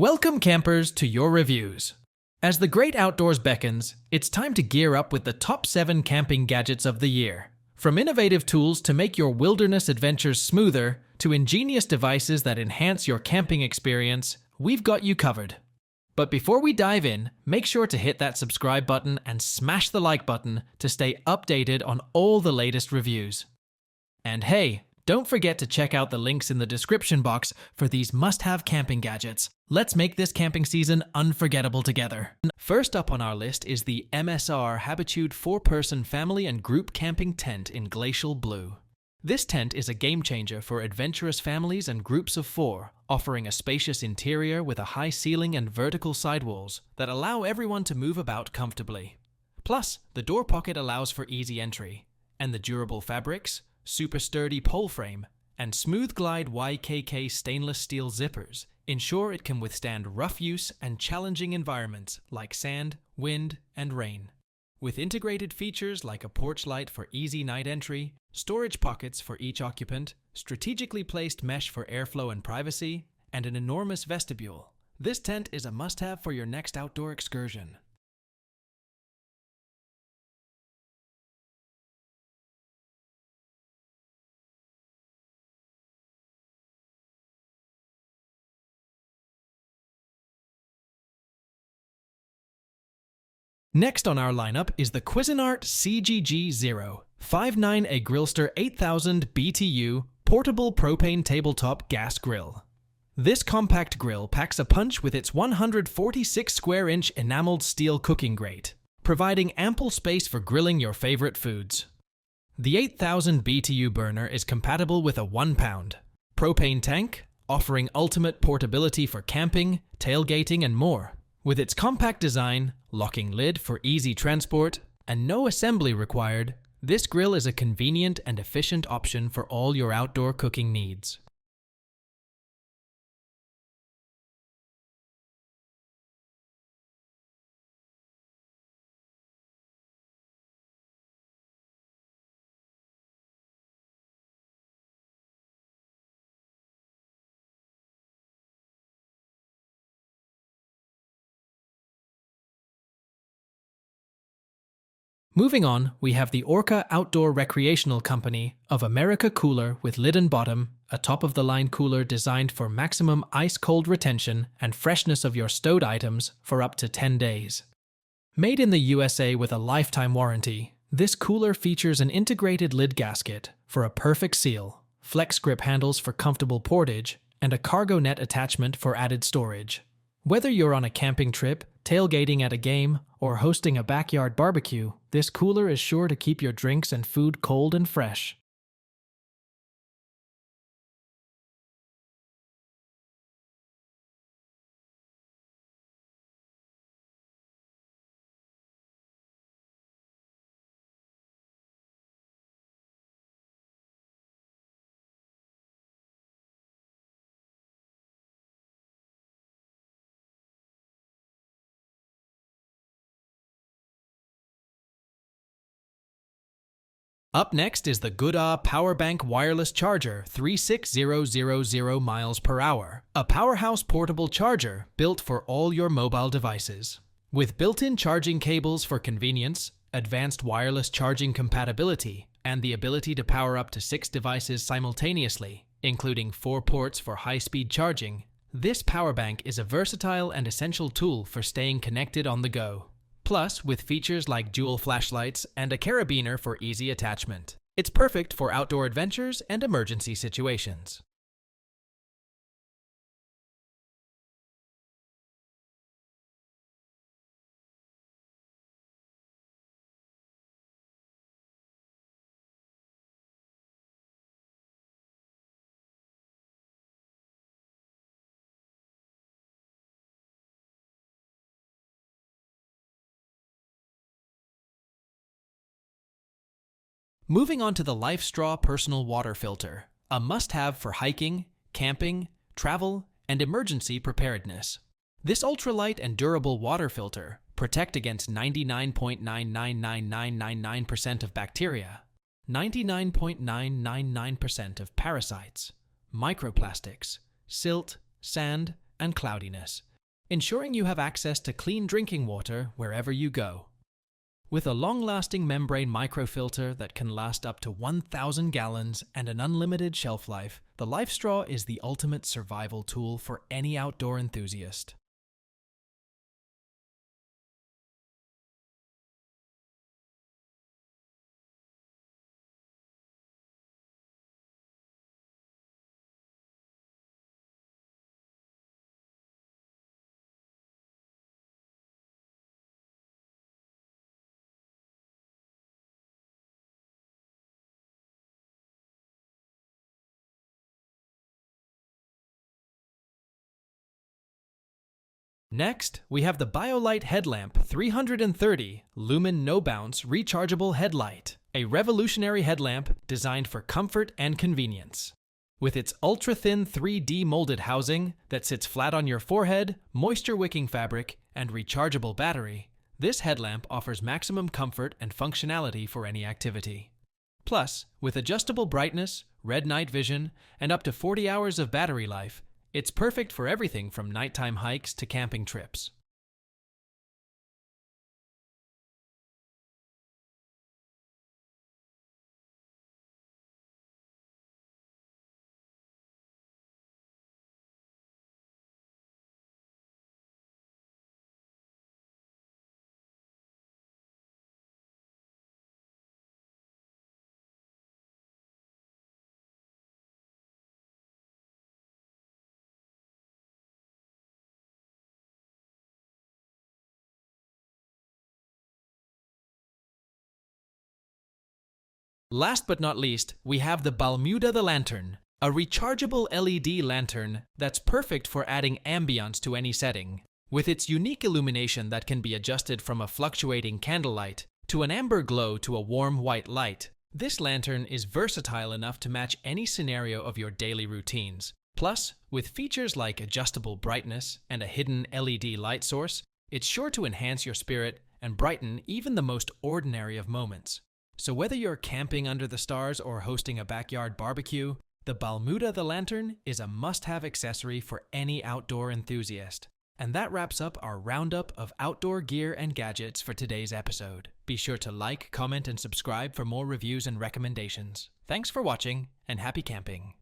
Welcome, campers, to your reviews. As the great outdoors beckons, it's time to gear up with the top 7 camping gadgets of the year. From innovative tools to make your wilderness adventures smoother, to ingenious devices that enhance your camping experience, we've got you covered. But before we dive in, make sure to hit that subscribe button and smash the like button to stay updated on all the latest reviews. And hey, don't forget to check out the links in the description box for these must-have camping gadgets. Let's make this camping season unforgettable together. First up on our list is the MSR Habitude 4-person family and group camping tent in glacial blue. This tent is a game-changer for adventurous families and groups of 4, offering a spacious interior with a high ceiling and vertical sidewalls that allow everyone to move about comfortably. Plus, the door pocket allows for easy entry, and the durable fabrics, super sturdy pole frame, and smooth glide YKK stainless steel zippers ensure it can withstand rough use and challenging environments like sand, wind, and rain. With integrated features like a porch light for easy night entry, storage pockets for each occupant, strategically placed mesh for airflow and privacy, and an enormous vestibule, this tent is a must-have for your next outdoor excursion. Next on our lineup is the Cuisinart CGG0 59A Grillster 8000 BTU Portable Propane Tabletop Gas Grill. This compact grill packs a punch with its 146 square inch enameled steel cooking grate, providing ample space for grilling your favorite foods. The 8000 BTU burner is compatible with a 1-pound propane tank, offering ultimate portability for camping, tailgating, and more. With its compact design, locking lid for easy transport, and no assembly required, this grill is a convenient and efficient option for all your outdoor cooking needs. Moving on, we have the ORCA Outdoor Recreational Company of America cooler with lid and bottom, a top-of-the-line cooler designed for maximum ice-cold retention and freshness of your stowed items for up to 10 days. Made in the USA with a lifetime warranty, this cooler features an integrated lid gasket for a perfect seal, flex grip handles for comfortable portage, and a cargo net attachment for added storage. Whether you're on a camping trip, tailgating at a game, or hosting a backyard barbecue, this cooler is sure to keep your drinks and food cold and fresh. Up next is the GOODaaa Powerbank Wireless Charger 36000 miles per hour, a powerhouse portable charger built for all your mobile devices. With built-in charging cables for convenience, advanced wireless charging compatibility, and the ability to power up to 6 devices simultaneously, including 4 ports for high-speed charging, this powerbank is a versatile and essential tool for staying connected on the go. Plus, with features like dual flashlights and a carabiner for easy attachment, it's perfect for outdoor adventures and emergency situations. Moving on to the LifeStraw Personal Water Filter, a must-have for hiking, camping, travel, and emergency preparedness. This ultralight and durable water filter protects against 99.999999% of bacteria, 99.999% of parasites, microplastics, silt, sand, and cloudiness, ensuring you have access to clean drinking water wherever you go. With a long-lasting membrane microfilter that can last up to 1,000 gallons and an unlimited shelf life, the LifeStraw is the ultimate survival tool for any outdoor enthusiast. Next, we have the BioLite HeadLamp 330 Lumen No Bounce Rechargeable Headlight, a revolutionary headlamp designed for comfort and convenience. With its ultra-thin 3D molded housing that sits flat on your forehead, moisture-wicking fabric, and rechargeable battery, this headlamp offers maximum comfort and functionality for any activity. Plus, with adjustable brightness, red night vision, and up to 40 hours of battery life, it's perfect for everything from nighttime hikes to camping trips. Last but not least, we have the BALMUDA the Lantern, a rechargeable LED lantern that's perfect for adding ambiance to any setting. With its unique illumination that can be adjusted from a fluctuating candlelight to an amber glow to a warm white light, this lantern is versatile enough to match any scenario of your daily routines. Plus, with features like adjustable brightness and a hidden LED light source, it's sure to enhance your spirit and brighten even the most ordinary of moments. So whether you're camping under the stars or hosting a backyard barbecue, the BALMUDA the Lantern is a must-have accessory for any outdoor enthusiast. And that wraps up our roundup of outdoor gear and gadgets for today's episode. Be sure to like, comment, and subscribe for more reviews and recommendations. Thanks for watching, and happy camping!